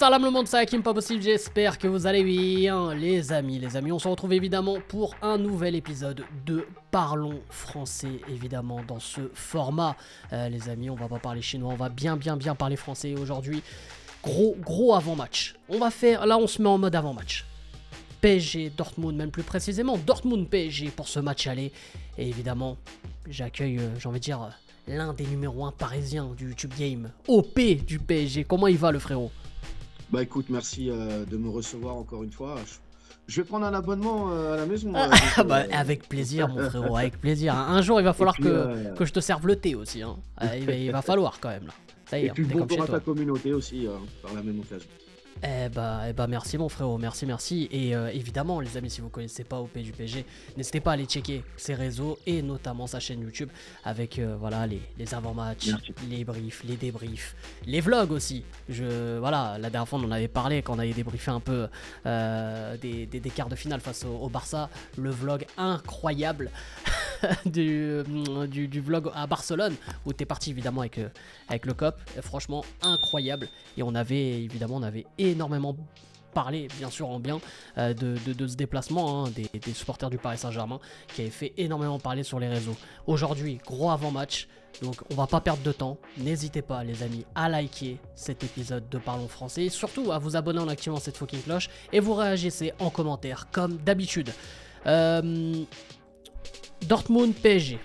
Salam le monde, c'est Hakim, pas possible, j'espère que vous allez bien les amis, on se retrouve évidemment pour un nouvel épisode de Parlons Français, évidemment dans ce format. Les amis, on va pas parler chinois, on va bien parler français aujourd'hui. Gros avant-match, on se met en mode avant-match. PSG, Dortmund, même plus précisément, Dortmund-PSG pour ce match aller. Et évidemment, j'accueille, j'ai envie de dire, l'un des numéros 1 parisiens du YouTube Game, OP du PSG. Comment il va le frérot ? Bah écoute, merci de me recevoir encore une fois. Je vais prendre un abonnement à la maison. Avec plaisir mon frérot, avec plaisir. Un jour il va falloir puis, que je te serve le thé aussi. Hein. Il va falloir quand même là. Ça y est, et puis t'es comme bonjour chez à toi. ta communauté aussi, par la même occasion. Eh bah merci mon frérot, merci. Et évidemment les amis, si vous connaissez pas OP du PSG, n'hésitez pas à aller checker ses réseaux et notamment sa chaîne YouTube avec voilà les avant-matchs, Merci. les briefs, les débriefs, les vlogs aussi. Voilà, la dernière fois on en avait parlé quand on avait débriefé un peu des quarts de finale face au Barça, le vlog incroyable du vlog à Barcelone où t'es parti évidemment avec le COP. Et franchement incroyable. Et on avait énormément parlé, bien sûr en bien, de ce déplacement des supporters du Paris Saint-Germain qui avait fait énormément parler sur les réseaux. Aujourd'hui, gros avant-match, donc on va pas perdre de temps. N'hésitez pas les amis à liker cet épisode de Parlons Français et surtout à vous abonner en activant cette fucking cloche et vous réagissez en commentaire comme d'habitude. Dortmund PSG.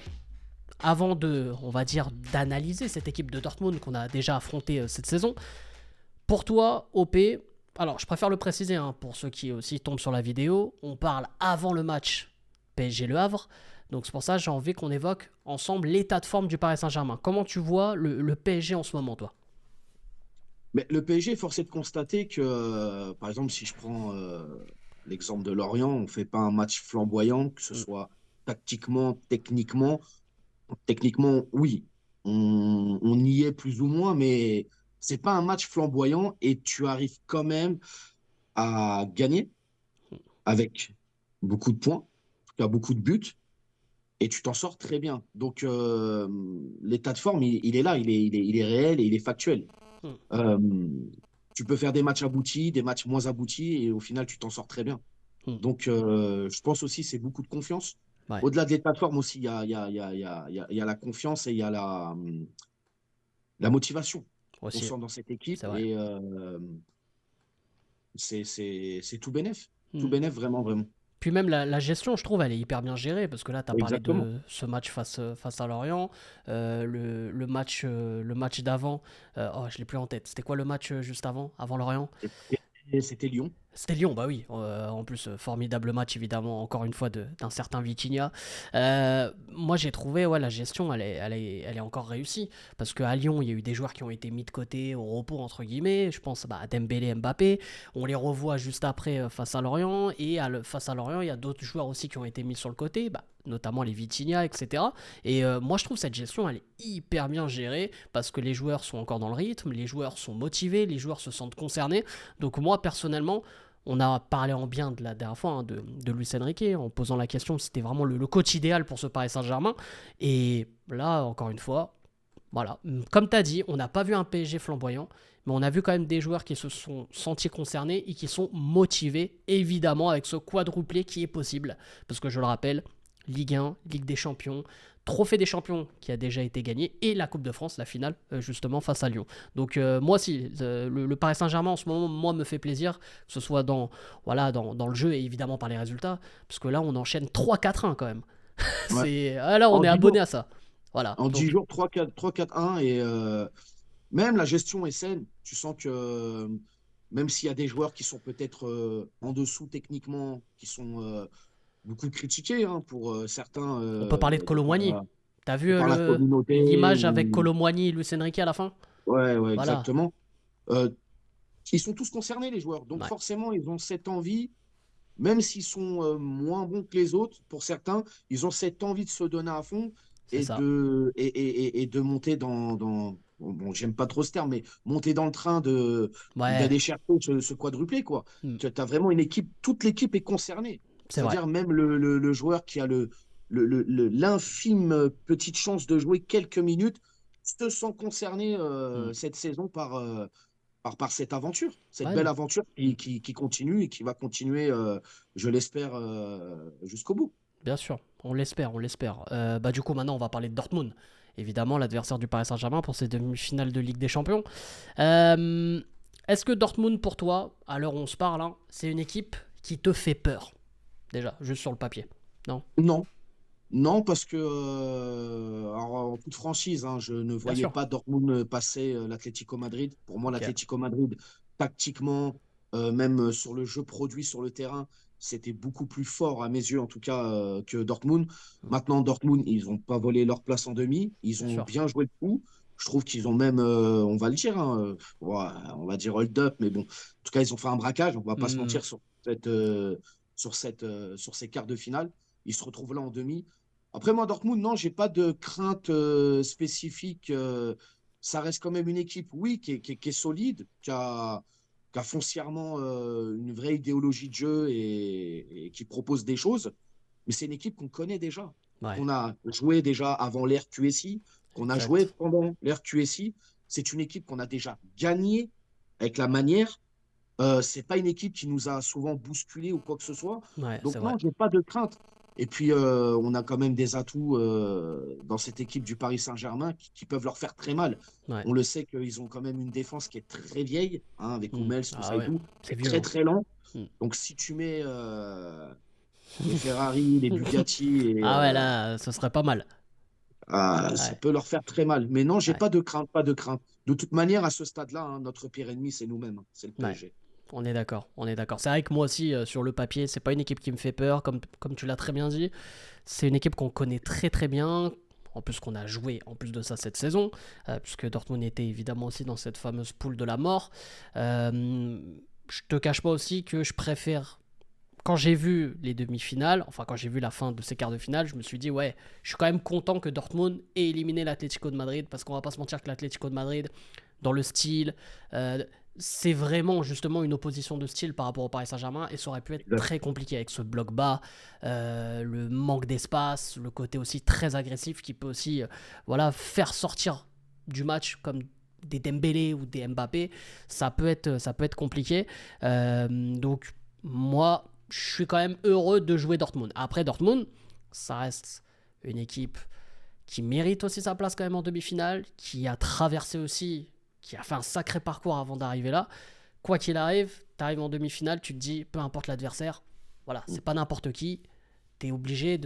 Avant on va dire, d'analyser cette équipe de Dortmund qu'on a déjà affrontée cette saison, pour toi, OP, alors je préfère le préciser pour ceux qui aussi tombent sur la vidéo, on parle avant le match PSG Le Havre, donc c'est pour ça que j'ai envie qu'on évoque ensemble l'état de forme du Paris Saint-Germain. Comment tu vois le PSG en ce moment, toi ? Mais le PSG, force est de constater que, par exemple, si je prends l'exemple de Lorient, on ne fait pas un match flamboyant, que ce soit tactiquement, techniquement. Techniquement, oui, on y est plus ou moins, mais c'est pas un match flamboyant et tu arrives quand même à gagner avec beaucoup de points, en tout cas beaucoup de buts, et tu t'en sors très bien. Donc, l'état de forme, il est là, il est réel et il est factuel. Hmm. Euh, Tu peux faire des matchs aboutis, des matchs moins aboutis, et au final, tu t'en sors très bien. Hmm. Donc, je pense aussi c'est beaucoup de confiance. Ouais. Au-delà de l'état de forme aussi, il y a la confiance et il y a la motivation qu'on Aussi, sent dans cette équipe. c'est vrai. Et c'est tout Hmm. bénef, vraiment, vraiment. Puis même la gestion, je trouve, elle est hyper bien gérée, parce que là, tu as parlé Exactement. de ce match face à Lorient, le match d'avant, je l'ai plus en tête. C'était quoi le match juste avant Lorient ? C'était Lyon. C'était Lyon, bah oui. En plus, formidable match, évidemment, encore une fois, d'un certain Vitinha. Moi, j'ai trouvé, la gestion, elle est encore réussie. Parce qu'à Lyon, il y a eu des joueurs qui ont été mis de côté, au repos, entre guillemets. Je pense à Dembélé, Mbappé. On les revoit juste après face à Lorient. Et face à Lorient, il y a d'autres joueurs aussi qui ont été mis sur le côté, notamment les Vitinha, etc. Et moi, je trouve cette gestion, elle est hyper bien gérée. Parce que les joueurs sont encore dans le rythme, les joueurs sont motivés, les joueurs se sentent concernés. Donc moi, personnellement, on a parlé en bien de la dernière fois de Luis Enrique en posant la question si c'était vraiment le coach idéal pour ce Paris Saint-Germain. Et là, encore une fois, voilà. Comme tu as dit, on n'a pas vu un PSG flamboyant, mais on a vu quand même des joueurs qui se sont sentis concernés et qui sont motivés, évidemment, avec ce quadruplé qui est possible. Parce que je le rappelle, Ligue 1, Ligue des Champions, Trophée des Champions qui a déjà été gagné et la Coupe de France, la finale, justement face à Lyon. Donc moi aussi, le Paris Saint-Germain en ce moment, moi, me fait plaisir, que ce soit dans le jeu et évidemment par les résultats, parce que là, on enchaîne 3-4-1 quand même. Ouais. Là, on En est 10 abonné jours, à ça. Voilà. en 10 Donc, jours 3-4-1. Et même la gestion est saine. Tu sens que même s'il y a des joueurs qui sont peut-être en dessous techniquement, qui sont beaucoup critiqués pour certains on peut parler de Colomboigny. T'as vu par la communauté l'image avec ou Colomboigny et Luis Enrique à la fin ? ouais, Voilà. exactement. Euh, Ils sont tous concernés, les joueurs. Donc Ouais, forcément, ils ont cette envie, même s'ils sont moins bons que les autres, pour certains, ils ont cette envie de se donner à fond c'est et ça. de monter bon, j'aime pas trop ce terme, mais monter dans le train Ouais, d'aller chercher ce quadruplé, quoi. hmm, Tu as vraiment une équipe, toute l'équipe est concernée. c'est vrai. C'est-à-dire même le joueur qui a l'infime petite chance de jouer quelques minutes se sent concerné Hmm. cette saison par cette aventure, cette Ouais, belle aventure qui continue et qui va continuer, je l'espère, jusqu'au bout. bien sûr, on l'espère, on l'espère. Bah du coup maintenant on va parler de Dortmund, évidemment l'adversaire du Paris Saint-Germain pour ces demi-finales de Ligue des Champions. Euh, Est-ce que Dortmund pour toi, à l'heure où on se parle, hein, c'est une équipe qui te fait peur déjà, juste sur le papier? Non? Non, non, parce que, alors, en toute franchise, hein, je ne Bien voyais sûr. pas Dortmund passer l'Atlético Madrid. Pour moi, Ok. l'Atlético Madrid, tactiquement, même sur le jeu produit sur le terrain, c'était beaucoup plus fort, à mes yeux en tout cas, que Dortmund. Hmm. Maintenant, Dortmund, ils n'ont pas volé leur place en demi. Ils Bien ont sûr. bien joué le coup. Je trouve qu'ils ont même, on va le dire, hein, ouais, on va dire hold up, mais bon, en tout cas, ils ont fait un braquage. On va pas se Hmm. mentir sur ces quarts de finale. Ils se retrouvent là en demi. Après, moi, Dortmund, non, j'ai pas de crainte spécifique. Ça reste quand même une équipe, oui, qui est solide, qui a foncièrement une vraie idéologie de jeu et qui propose des choses. Mais c'est une équipe qu'on connaît déjà, Ouais, qu'on a joué déjà avant l'ère QSI, qu'on a joué exact. pendant l'ère QSI. C'est une équipe qu'on a déjà gagnée avec la manière. C'est pas une équipe qui nous a souvent bousculé ou quoi que ce soit. Ouais, c'est Donc vrai. non, j'ai pas de crainte. Et puis on a quand même des atouts dans cette équipe du Paris Saint-Germain qui peuvent leur faire très mal. Ouais. On le sait qu'ils ont quand même une défense qui est très vieille, hein, avec Hmm. Hummels, tout ça Ah et ouais, tout, qui c'est est vieux, très hein. très lent. Hmm. Donc si tu mets les Ferrari, les Bugatti, Ah ouais, là, ce serait pas mal. ça Ouais, peut leur faire très mal. Mais non, j'ai ouais, pas de crainte, pas de crainte. De toute manière, à ce stade-là, hein, notre pire ennemi, c'est nous-mêmes, hein, c'est le ouais. PSG. On est d'accord, on est d'accord. C'est vrai que moi aussi, sur le papier, c'est pas une équipe qui me fait peur, comme tu l'as très bien dit. C'est une équipe qu'on connaît très très bien. En plus qu'on a joué en plus de ça cette saison, puisque Dortmund était évidemment aussi dans cette fameuse poule de la mort. Je te cache pas aussi que je préfère quand j'ai vu les demi-finales, enfin quand j'ai vu la fin de ces quarts de finale, je me suis dit ouais, je suis quand même content que Dortmund ait éliminé l'Atlético de Madrid parce qu'on va pas se mentir que l'Atlético de Madrid, dans le style, euh, c'est vraiment justement une opposition de style par rapport au Paris Saint-Germain et ça aurait pu être Exact. très compliqué avec ce bloc bas, le manque d'espace, le côté aussi très agressif qui peut aussi voilà, faire sortir du match comme des Dembélé ou des Mbappé, ça peut être compliqué. Donc moi, je suis quand même heureux de jouer Dortmund. Après, Dortmund, ça reste une équipe qui mérite aussi sa place quand même en demi-finale, qui a traversé aussi, qui a fait un sacré parcours avant d'arriver là. Quoi qu'il arrive, tu arrives en demi-finale, tu te dis, peu importe l'adversaire, voilà, c'est pas n'importe qui, tu es obligé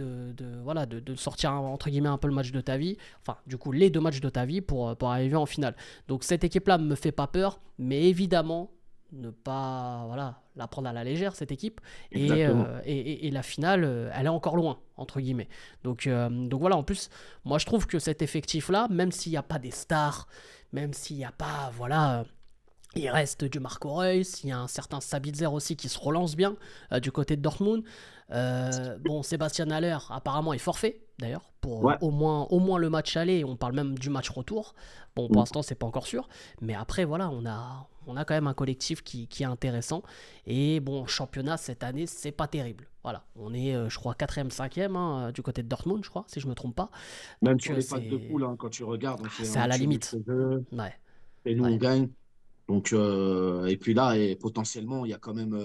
voilà, de sortir entre guillemets un peu le match de ta vie, enfin du coup les deux matchs de ta vie pour arriver en finale. Donc cette équipe-là me fait pas peur, mais évidemment ne pas voilà, la prendre à la légère cette équipe Exactement. et la finale elle est encore loin entre guillemets. Donc voilà, en plus moi je trouve que cet effectif là, même s'il n'y a pas des stars, même s'il n'y a pas voilà il reste du Marco Reus, il y a un certain Sabitzer aussi qui se relance bien du côté de Dortmund. Bon, Sébastien Haller apparemment est forfait d'ailleurs pour Ouais. au moins le match aller. On parle même du match retour. Bon, pour l'instant c'est pas encore sûr, mais après voilà, on a quand même un collectif qui est intéressant. Et bon, championnat cette année c'est pas terrible. Voilà, on est je crois 4e, 5e hein, du côté de Dortmund, je crois, si je me trompe pas. Même Donc sur les phases de c'est poule, hein, quand tu regardes, on fait un c'est à la match nul limite. chez eux Ouais, et nous, on ouais, gagne. Donc, et puis là, et potentiellement, il y a quand même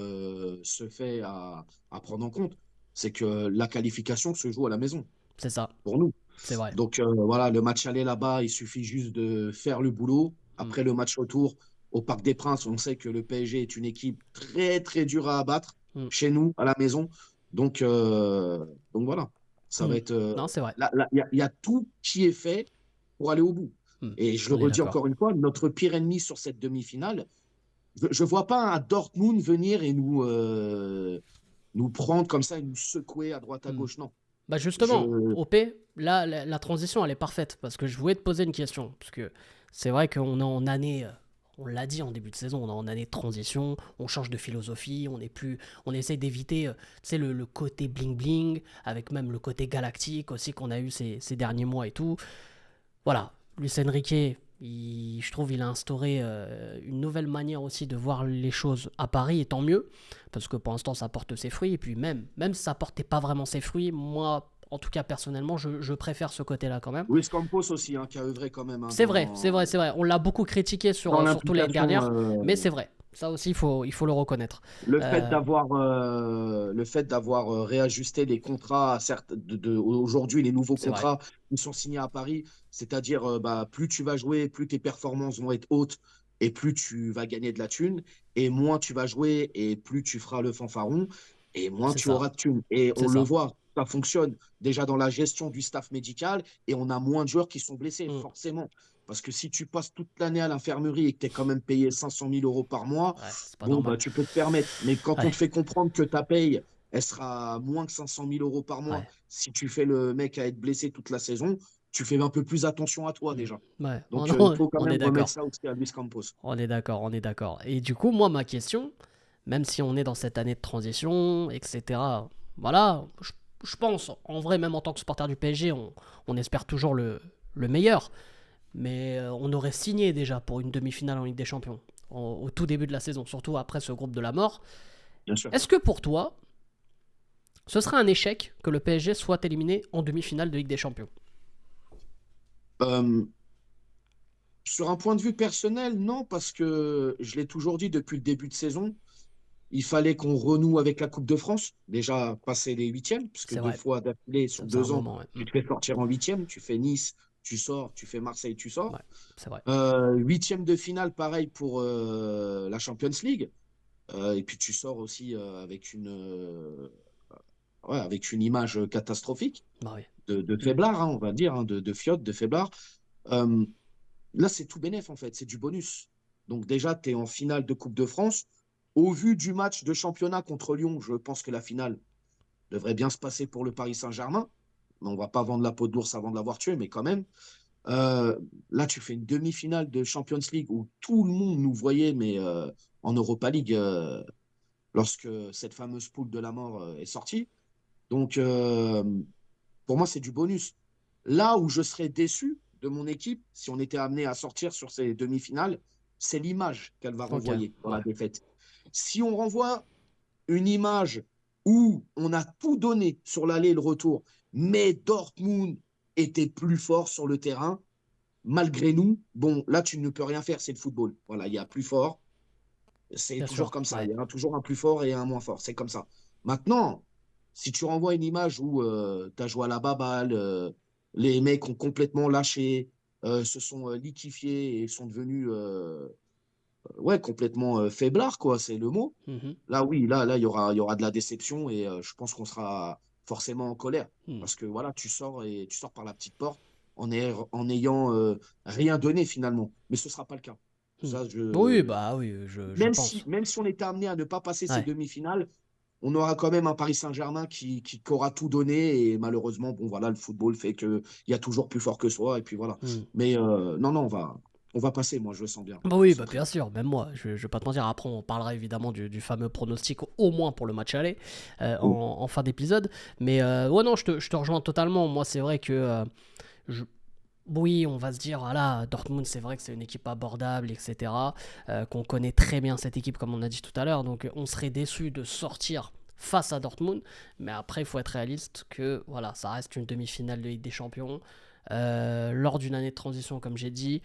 ce fait à prendre en compte. C'est que la qualification se joue à la maison, c'est ça, pour nous. c'est vrai. Donc, voilà, le match aller là-bas, il suffit juste de faire le boulot. Mm, Après le match retour, au Parc des Princes, on sait que le PSG est une équipe très, très dure à abattre mm, chez nous, à la maison. Donc, donc voilà, ça va mm. être. Non, c'est vrai. Il y a tout qui est fait pour aller au bout. Hmm, Et je le on est redis d'accord. encore une fois, notre pire ennemi sur cette demi-finale, je ne vois pas un Dortmund venir et nous prendre comme ça et nous secouer à droite à Hmm. gauche. Non. Bah Je... justement, OP, là, la transition, elle est parfaite. Parce que je voulais te poser une question. Parce que c'est vrai qu'on est en année, on l'a dit en début de saison, on est en année de transition, on change de philosophie, on est plus, on essaye d'éviter, tu sais, le côté bling-bling, avec même le côté galactique aussi qu'on a eu ces derniers mois et tout. Voilà, Luis Enrique, je trouve il a instauré une nouvelle manière aussi de voir les choses à Paris, et tant mieux, parce que pour l'instant ça porte ses fruits, et puis même si ça portait pas vraiment ses fruits, moi, En tout cas, personnellement, je préfère ce côté-là quand même. Luis Campos aussi, hein, qui a œuvré quand même, hein, C'est vrai, c'est vrai, c'est vrai. On l'a beaucoup critiqué dans surtout l'année l'implication. dernière, mais c'est vrai. Ça aussi, il faut le reconnaître. Euh, Le fait d'avoir réajusté les contrats, certes, aujourd'hui, les nouveaux c'est vrai, contrats qui sont signés à Paris, c'est-à-dire bah, plus tu vas jouer, plus tes performances vont être hautes et plus tu vas gagner de la thune, et moins tu vas jouer et plus tu feras le fanfaron et moins c'est tu ça, auras de thunes. Et c'est on le ça. voit, ça fonctionne déjà dans la gestion du staff médical et on a moins de joueurs qui sont blessés, Mm. forcément. Parce que si tu passes toute l'année à l'infirmerie et que tu es quand même payé 500 000 euros par mois, Ouais, c'est pas bon, normal. bah, tu peux te permettre. Mais quand on te Ouais, fait comprendre que ta paye, elle sera moins que 500 000 euros par mois, ouais. si tu fais le mec à être blessé toute la saison, tu fais un peu plus attention à toi Mm. déjà. Ouais, Donc, il faut quand on est même remettre d'accord. ça aussi à Luis Campos. On est d'accord, on est d'accord. Et du coup, moi, ma question, même si on est dans cette année de transition, etc., voilà, je pense, en vrai, même en tant que supporter du PSG, on espère toujours le meilleur. Mais on aurait signé déjà pour une demi-finale en Ligue des Champions, au tout début de la saison, surtout après ce groupe de la mort. Bien sûr. Est-ce que pour toi, ce serait un échec que le PSG soit éliminé en demi-finale de Ligue des Champions? Euh, sur un point de vue personnel, non, parce que je l'ai toujours dit depuis le début de saison, il fallait qu'on renoue avec la Coupe de France, déjà passer les huitièmes, puisque C'est deux vrai, fois d'affilée ça sur faisait un 2 ans, moment, ouais. tu te fais sortir en huitième, tu fais Nice, tu sors, tu fais Marseille, tu sors. Ouais, c'est vrai. Huitième de finale, pareil pour la Champions League. Et puis tu sors aussi ouais, avec une image catastrophique Bah oui. de Mm. faiblard, hein, on va dire, hein, de fiotte, de faiblard. Euh, Là, c'est tout bénef, en fait, c'est du bonus. Donc déjà, tu es en finale de Coupe de France. Au vu du match de championnat contre Lyon, je pense que la finale devrait bien se passer pour le Paris Saint-Germain. On ne va pas vendre la peau de l'ours avant de l'avoir tué, mais quand même. Euh, Là, tu fais une demi-finale de Champions League où tout le monde nous voyait, mais en Europa League, lorsque cette fameuse poule de la mort est sortie. Donc, pour moi, c'est du bonus. Là où je serais déçu de mon équipe, si on était amené à sortir sur ces demi-finales, c'est l'image qu'elle va Ok, renvoyer dans la ouais. défaite. Si on renvoie une image où on a tout donné sur l'aller et le retour, mais Dortmund était plus fort sur le terrain, malgré nous, bon, là, tu ne peux rien faire, c'est le football. Voilà, il y a plus fort. C'est Bien toujours sûr, comme ça. ouais. Il y a toujours un plus fort et un moins fort. C'est comme ça. Maintenant, si tu renvoies une image où tu as joué à la baballe, les mecs ont complètement lâché, se sont liquéfiés et sont devenus ouais, complètement faiblards, quoi, c'est le mot. Mhm. Là, oui, il y aura de la déception et je pense qu'on sera forcément en colère. Mm. Parce que voilà, tu sors par la petite porte en ayant rien donné finalement. Mais ce ne sera pas le cas. Mm. Ça, Oui, bah oui, je pense. même si on était amené à ne pas passer ces Ouais. demi-finales, on aura quand même un Paris Saint-Germain qui aura tout donné. Et malheureusement, bon, voilà, le football fait qu'il y a toujours plus fort que soi. Et puis voilà. Mm. Mais non, non, on va passer. Moi, je le sens bien. Bah Je le oui, sens bah très bien bien. sûr, même moi, je vais pas te mentir, après on parlera évidemment du fameux pronostic, au moins pour le match aller, Oh, en fin d'épisode, mais ouais non, je te rejoins totalement, moi c'est vrai que, je- oui, on va se dire, voilà, Dortmund c'est vrai que c'est une équipe abordable, etc., qu'on connaît très bien cette équipe comme on a dit tout à l'heure, donc on serait déçu de sortir face à Dortmund, mais après il faut être réaliste que, voilà, ça reste une demi-finale de Ligue des Champions, lors d'une année de transition comme j'ai dit.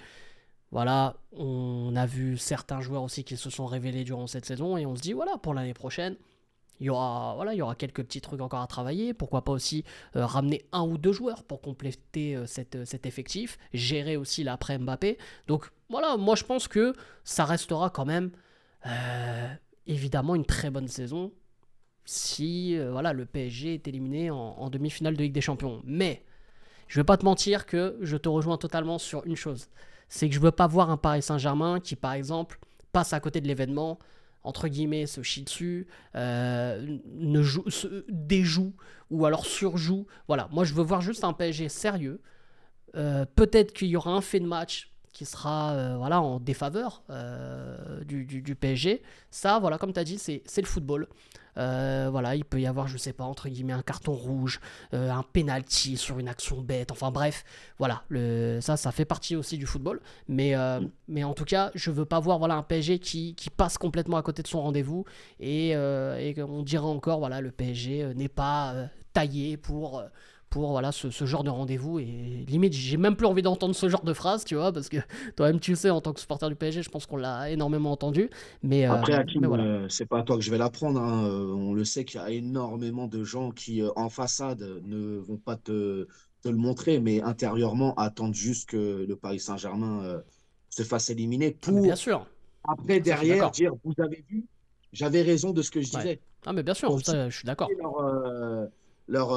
Voilà, on a vu certains joueurs aussi qui se sont révélés durant cette saison et on se dit voilà, pour l'année prochaine, il y aura quelques petits trucs encore à travailler. Pourquoi pas aussi ramener un ou deux joueurs pour compléter cet effectif, gérer aussi l'après Mbappé. Donc voilà, moi je pense que ça restera quand même euh, évidemment une très bonne saison si voilà, le PSG est éliminé en demi-finale de Ligue des Champions. Mais je vais pas te mentir que je te rejoins totalement sur une chose. C'est que je veux pas voir un Paris Saint-Germain qui, par exemple, passe à côté de l'événement, entre guillemets, se chie dessus, déjoue ou alors surjoue. Voilà, moi je veux voir juste un PSG sérieux. Peut-être qu'il y aura un fait de match qui sera voilà, en défaveur du PSG. Ça, voilà, comme tu as dit, c'est le football. Voilà, il peut y avoir, je sais pas, entre guillemets, un carton rouge, un penalty sur une action bête. Enfin bref, voilà, ça fait partie aussi du football. Mais en tout cas, je veux pas voir voilà, un PSG qui passe complètement à côté de son rendez-vous et on dirait encore, voilà, le PSG n'est pas taillé pour voilà, ce genre de rendez-vous. Et limite, j'ai même plus envie d'entendre ce genre de phrase, tu vois, parce que toi-même, tu le sais, en tant que supporter du PSG, je pense qu'on l'a énormément entendu. Après, Mais Hakim, voilà. c'est pas à toi que je vais l'apprendre, hein. On le sait qu'il y a énormément de gens qui, en façade, ne vont pas te le montrer, mais intérieurement attendent juste que le Paris Saint-Germain se fasse éliminer Ah, mais bien pour sûr, après, ça, je suis derrière, d'accord. dire, vous avez vu, j'avais raison de ce que je Ouais. disais. Ah, mais bien sûr, Pour ça, je suis d'accord. justifier leur,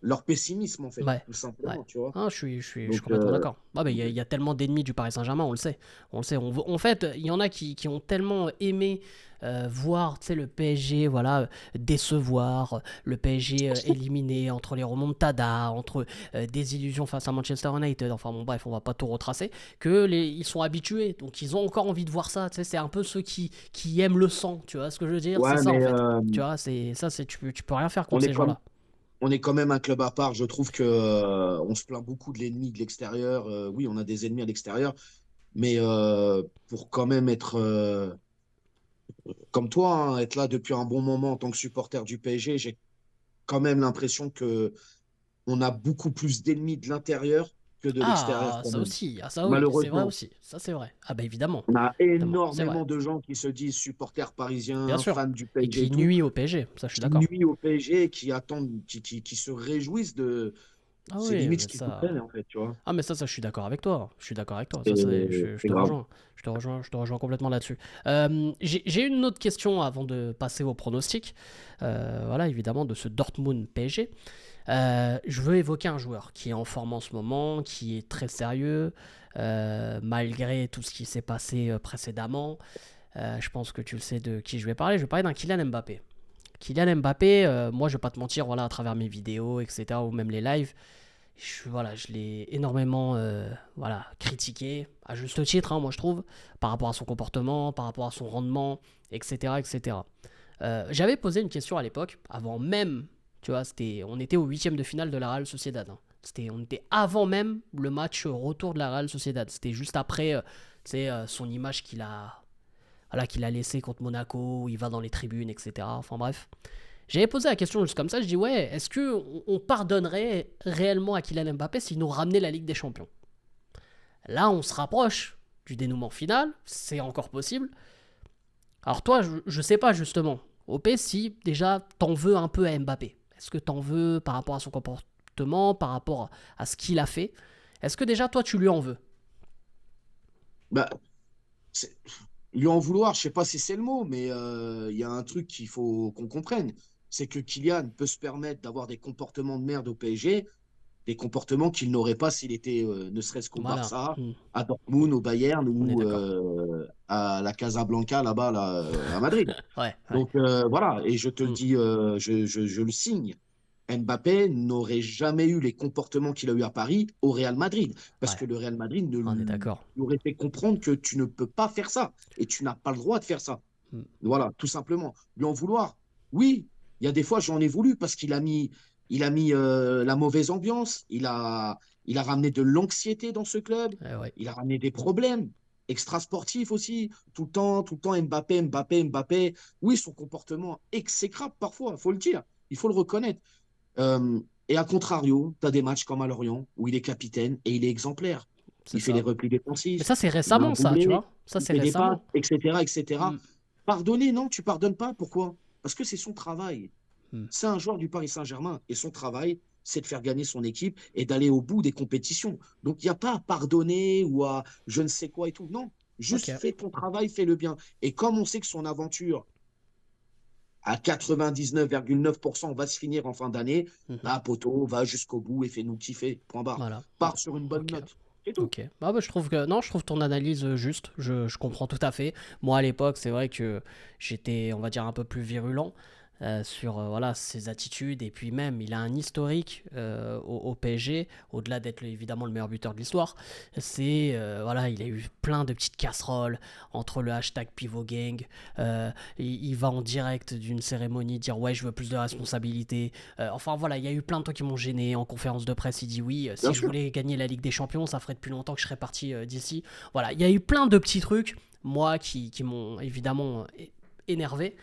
leur pessimisme, en fait, Ouais, tout ouais. simplement, tu vois. Ah, je suis Donc, complètement d'accord. Ah, mais il y a tellement d'ennemis du Paris Saint-Germain, on le sait. On le sait. En fait, il y en a qui ont tellement aimé voir, tu sais, le PSG, voilà, décevoir, le PSG éliminé entre les remontadas, entre des illusions face à Manchester United. Enfin bon, bref, on va pas tout retracer. Ils sont habitués, donc ils ont encore envie de voir ça. Tu sais, c'est un peu ceux qui aiment le sang. Tu vois ce que je veux dire? C'est ouais, ça en mais fait. Tu vois, c'est ça, tu peux rien faire on contre est ces comme, gens-là. on est quand même un club à part. Je trouve que on se plaint beaucoup de l'ennemi de l'extérieur. Oui, on a des ennemis à l'extérieur, mais pour quand même être comme toi, hein, être là depuis un bon moment en tant que supporter du PSG, j'ai quand même l'impression que on a beaucoup plus d'ennemis de l'intérieur que de l'extérieur Ah, quand ça même. aussi, ah ça oui, c'est vrai Malheureusement, aussi, ça c'est vrai. Ah bah évidemment, on a évidemment, c'est vrai, énormément de gens qui se disent supporters bien parisiens, sûr. fans du Et PSG et qui tout, nuit au PSG, ça je suis qui d'accord. nuisent au PSG et qui attendent, qui se réjouissent de. Ah C'est oui, limite mais ce qu'ils vous ça... en fait, tu vois. Ah mais ça je suis d'accord avec toi, je suis d'accord avec toi, C'est ça je c'est te grave. rejoins, complètement là-dessus. J'ai une autre question avant de passer au pronostic, voilà évidemment de ce Dortmund PSG. Je veux évoquer un joueur qui est en forme en ce moment, qui est très sérieux, malgré tout ce qui s'est passé précédemment. Je pense que tu le sais de qui je vais parler. Je vais parler d'un Kylian Mbappé. Kylian Mbappé, moi je vais pas te mentir, voilà, à travers mes vidéos, etc., ou même les lives, voilà, je l'ai énormément voilà, critiqué, à juste titre, hein, moi je trouve, par rapport à son comportement, par rapport à son rendement, etc. etc. J'avais posé une question à l'époque, avant même, tu vois, on était au huitième de finale de la Real Sociedad. Hein. On était avant même le match retour de la Real Sociedad. C'était juste après son image qu'il a laissé contre Monaco, où il va dans les tribunes, etc. Enfin bref. J'avais posé la question juste comme ça, je dis ouais, est-ce que on pardonnerait réellement à Kylian Mbappé s'il nous ramenait la Ligue des Champions? Là, on se rapproche du dénouement final, c'est encore possible. Alors toi, je sais pas justement, OP, si déjà t'en veux un peu à Mbappé. Est-ce que t'en veux par rapport à son comportement, par rapport à ce qu'il a fait? Est-ce que déjà toi tu lui en veux? Bah, c'est- lui en vouloir, je sais pas si c'est le mot, mais il y a un truc qu'il faut qu'on comprenne. C'est que Kylian peut se permettre d'avoir des comportements de merde au PSG, des comportements qu'il n'aurait pas s'il était ne serait-ce qu'au Voilà. Barça, à Dortmund, au Bayern On est ou d'accord. à la Casablanca là-bas là, à Madrid. Ouais, ouais. Donc voilà, et je te le Hmm. dis, je le signe. Mbappé n'aurait jamais eu les comportements qu'il a eu à Paris au Real Madrid, parce Ouais, que le Real Madrid ne on est lui d'accord. aurait fait comprendre que tu ne peux pas faire ça et tu n'as pas le droit de faire ça. Hmm. Voilà, tout simplement. Lui en vouloir, oui, il y a des fois j'en ai voulu parce il a mis la mauvaise ambiance, il a ramené de l'anxiété dans ce club, Ouais. il a ramené des problèmes extrasportifs aussi, tout le temps Mbappé, Mbappé, Mbappé. Oui, son comportement exécrable parfois, il faut le dire, il faut le reconnaître. Et à contrario, tu as des matchs comme à Lorient où il est capitaine et il est exemplaire. C'est Il fait les ça. replis Mais défensifs, ça, c'est il met un récemment, ça, tu doublé, vois. Ça, il c'est fait des passes, récemment. etc., etc. Hmm. Pardonner, non, tu pardonnes pas. Pourquoi? Parce que c'est son travail. Hmm. C'est un joueur du Paris Saint-Germain et son travail, c'est de faire gagner son équipe et d'aller au bout des compétitions. Donc, il n'y a pas à pardonner ou à je ne sais quoi et tout. Non, Ok. juste fais ton travail, fais le bien. Et comme on sait que son aventure, à 99,9% va se finir en fin d'année, Mhm. bah, poto, va jusqu'au bout et fais-nous kiffer. Point barre. Voilà. Part sur une bonne Ok. note. C'est tout. Ok. Ah bah, je trouve que non, je trouve ton analyse juste. Je comprends tout à fait. Moi, à l'époque, c'est vrai que j'étais, on va dire, un peu plus virulent sur voilà ses attitudes et puis même il a un historique au PSG au-delà d'être évidemment le meilleur buteur de l'histoire. C'est voilà, il a eu plein de petites casseroles entre le hashtag pivot gang. Il va en direct d'une cérémonie dire ouais je veux plus de responsabilités. Enfin voilà, il y a eu plein de trucs qui m'ont gêné. En conférence de presse, il dit oui, Bien si je sûr. voulais gagner la Ligue des Champions, ça ferait depuis longtemps que je serais parti d'ici. Voilà, il y a eu plein de petits trucs, moi, qui m'ont évidemment énervé.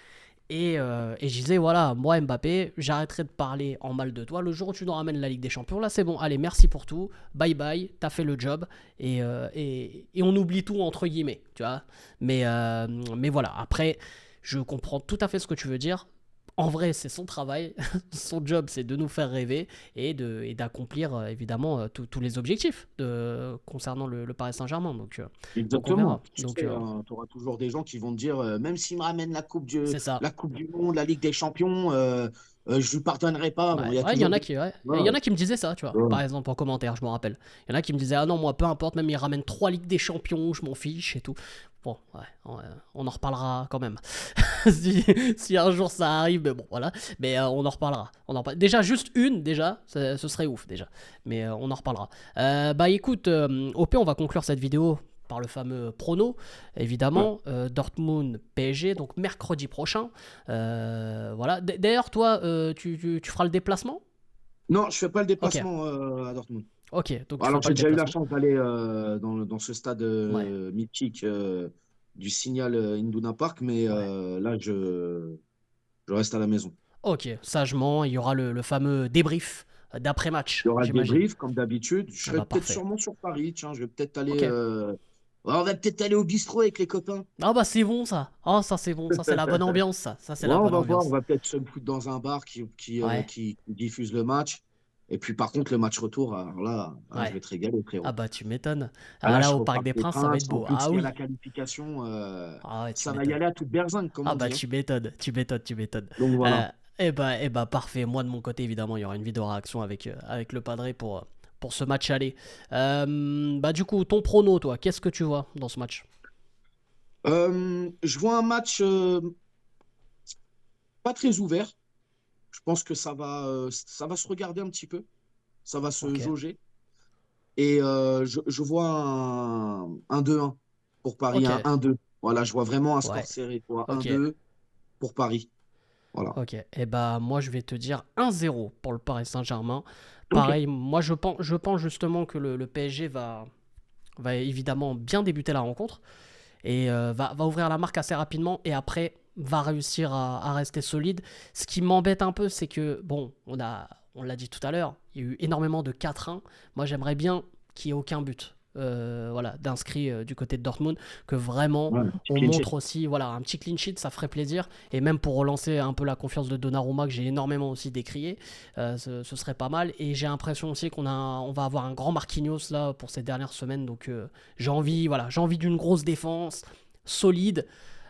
Et je disais, voilà, moi Mbappé, j'arrêterai de parler en mal de toi. Le jour où tu nous ramènes la Ligue des Champions, là c'est bon, allez, merci pour tout, bye bye, t'as fait le job, et on oublie tout entre guillemets, tu vois. Mais voilà, après, je comprends tout à fait ce que tu veux dire. En vrai, c'est son travail, son job, c'est de nous faire rêver et d'accomplir évidemment tous les objectifs concernant le Paris Saint-Germain. Donc on Exactement. verra. Tu sais, tu auras toujours des gens qui vont te dire, même s'il me ramène C'est ça. la coupe du Monde, la Ligue des Champions, je lui pardonnerai pas. Bon, Ouais, il y a ouais, il y toujours en a des... qui, ouais. Il y Ouais, en a qui me disaient ça, tu vois. ouais. Par exemple, en commentaire, je me rappelle. Il y en a qui me disaient, ah non, moi, peu importe, même ils ramènent 3 Ligues des Champions, je m'en fiche et tout. Bon, ouais, on en reparlera quand même. Si un jour ça arrive, mais bon, voilà. Mais on en reparlera. Déjà, juste une, déjà, ce serait ouf, déjà. Mais on en reparlera. Bah écoute, OP, on va conclure cette vidéo par le fameux prono, Ouais. évidemment, Dortmund PSG, donc mercredi prochain. Voilà. D'ailleurs, toi, tu feras le déplacement? Non, je fais pas le Ok, déplacement à Dortmund. ok, donc tu feras Alors, pas j'ai le déjà eu la déplacement. chance d'aller dans ce stade Ouais, mythique du Signal Iduna Park, mais ouais. là, je reste à la maison. Ok, sagement, il y aura le fameux débrief Il d'après-match, y aura le j'imagine. débrief, comme d'habitude. Je Ah serai bah peut-être parfait. sûrement sur Paris. Tiens, je vais peut-être aller. Ok. Ouais, on va peut-être aller au bistrot avec les copains. Ah bah c'est bon ça. Ah ça c'est bon, ça c'est la bonne ambiance ça. Ça c'est Ouais, la on bonne va voir. On ambiance. va peut-être se foutre dans un bar Ouais, qui diffuse le match. Et puis, par contre, le match retour, alors là, je ouais. vais te régaler, Ah frérot. bah tu m'étonnes. Ah, Ah là, là je au Parc reparle des des Princes ça va être Princes. En beau. plus, Ah s'il y a la oui. qualification, Ah ouais, tu ça va y m'étonnes. aller à toute berzingue, comme Ah on bah dit, hein. tu m'étonnes, tu m'étonnes, tu m'étonnes. Donc, voilà. Eh bah parfait. Moi de mon côté évidemment il y aura une vidéo réaction avec le padré pour ce match aller. Bah du coup ton prono toi, qu'est-ce que tu vois dans ce match? Je vois un match pas très ouvert. Je pense que ça va se regarder un petit peu. Ça va se Ok, jauger. Et je vois un 2-1 pour Paris, ok, un 1-2. Voilà, je vois vraiment un score ouais, serré, quoi. ok. 1-2 pour Paris. Voilà. Ok, et bah moi je vais te dire 1-0 pour le Paris Saint-Germain. Ok. Pareil, moi je pense justement que le PSG va évidemment bien débuter la rencontre et va ouvrir la marque assez rapidement et après va réussir à rester solide. Ce qui m'embête un peu, c'est que, bon, on l'a dit tout à l'heure, il y a eu énormément de 4-1. Moi j'aimerais bien qu'il n'y ait aucun but. Voilà, d'inscrit du côté de Dortmund, que vraiment Ouais, petit on clean sheet. montre aussi, voilà, un petit clean sheet, ça ferait plaisir. Et même pour relancer un peu la confiance de Donnarumma, que j'ai énormément aussi décrié, ce serait pas mal. Et j'ai l'impression aussi on va avoir un grand Marquinhos là pour ces dernières semaines. Donc j'ai envie d'une grosse défense, solide.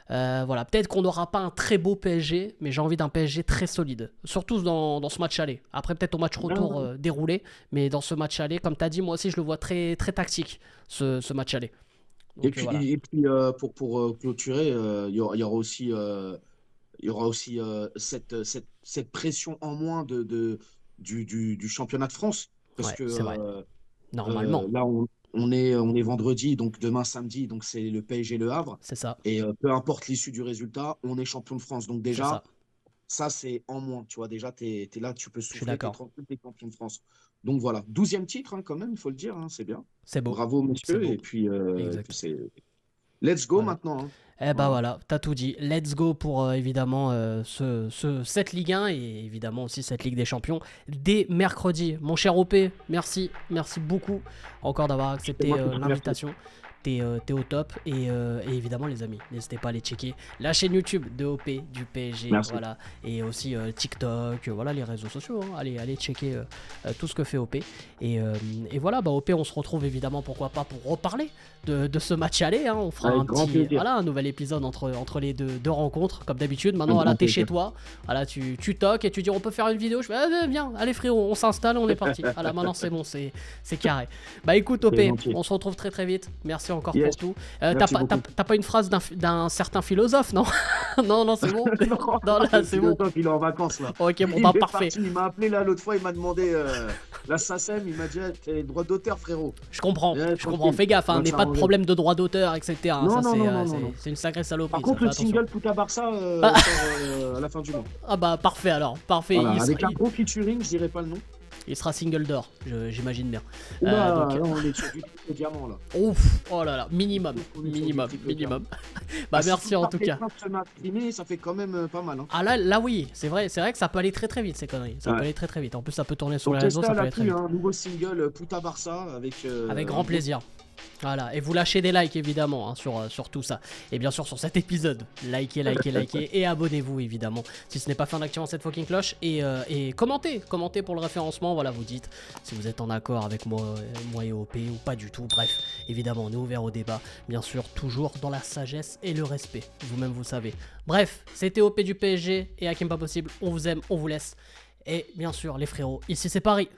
Voilà, peut-être qu'on n'aura pas un très beau PSG, mais j'ai envie d'un PSG très solide. Surtout dans ce match aller. Après, peut-être au match retour Ouais. déroulé, mais dans ce match aller, comme tu as dit, moi aussi je le vois très, très tactique, ce match aller. Donc voilà. Et puis pour clôturer, il y aura aussi cette pression en moins du championnat de France. Parce Ouais, que c'est vrai. Normalement, là, on est vendredi, donc demain samedi, donc c'est le PSG Le Havre. c'est ça. Et peu importe l'issue du résultat, on est champion de France. Donc C'est déjà, ça. ça c'est en moins. Tu vois, déjà, tu es là, tu peux Je suis souffler, tu es d'accord. tranquille, tu es champion de France. Donc voilà, 12e titre hein, quand même, il faut le dire, hein, c'est bien. C'est beau. Bravo, C'est messieurs. beau. Et puis Exact. c'est let's go Voilà. maintenant, hein. Eh ben Voilà. voilà, t'as tout dit. Let's go pour évidemment cette Ligue 1 et évidemment aussi cette Ligue des Champions dès mercredi. Mon cher OP, merci, merci beaucoup encore d'avoir C'est accepté moi qui te remercie. l'invitation. T'es au top et évidemment les amis, n'hésitez pas à aller checker la chaîne YouTube de OP du PSG, Merci. voilà, et aussi TikTok, voilà les réseaux sociaux, hein. Allez checker tout ce que fait OP et voilà, bah OP on se retrouve évidemment pourquoi pas pour reparler de ce match aller, hein. On fera Avec un grand petit, plaisir. voilà, un nouvel épisode entre les deux rencontres, comme d'habitude. Maintenant, Avec voilà, grand t'es chez plaisir. toi, voilà, tu toques et tu dis on peut faire une vidéo. Je fais, ah, viens, allez frérot, on s'installe, on est parti. Voilà, maintenant c'est bon, c'est carré. Bah écoute, OP, C'est gentil. on se retrouve très très vite. Merci encore Yes. pour tout. Merci beaucoup. T'as pas une phrase d'un certain philosophe, non? Non, non, c'est bon. Non, Non, là, le c'est bon. philosophe, il est en vacances là. Ok, bon, bah Il est parfait. parti. Il m'a appelé là l'autre fois. Il m'a demandé la SACEM. Il m'a dit ah, t'es droit d'auteur, frérot. Je comprends. Tranquille. Fais gaffe, On hein, va n'aie pas de s'arranger. problème de droit d'auteur, etc. Hein. Non, Ça, non, non, non, non, non. c'est une sacrée Par saloperie, ça, contre, fais le attention. single Puta Barça sort à la fin du mois. Ah bah parfait alors, parfait. Voilà, avec un gros featuring, je dirais pas le nom. Il sera single d'or, j'imagine bien. Oula, Donc, là, on est sur du triple diamant là. ouf, oh là là, minimum, On est sur du minimum, triple minimum. diamant. Bah Si merci tout en ça tout fait cas. 30 semaines streamées, ça fait quand même pas mal. Hein. Ah là oui, c'est vrai que ça peut aller très très vite ces conneries. Ça peut Ouais. aller très très vite. En plus, ça peut tourner sur Donc les réseaux, restez ça à peut aller très l'affût, vite. hein, nouveau single Puta Barça avec Avec un grand beau- plaisir. Voilà, et vous lâchez des likes évidemment hein, sur tout ça. Et bien sûr sur cet épisode, likez, likez, likez et abonnez-vous évidemment si ce n'est pas fait en activant cette fucking cloche. Et commentez pour le référencement, voilà, vous dites si vous êtes en accord avec moi et OP ou pas du tout. Bref, évidemment on est ouvert au débat, bien sûr toujours dans la sagesse et le respect, vous-même vous savez. Bref, c'était OP du PSG et Hakim Pas Possible, on vous aime, on vous laisse. Et bien sûr les frérots, ici c'est Paris.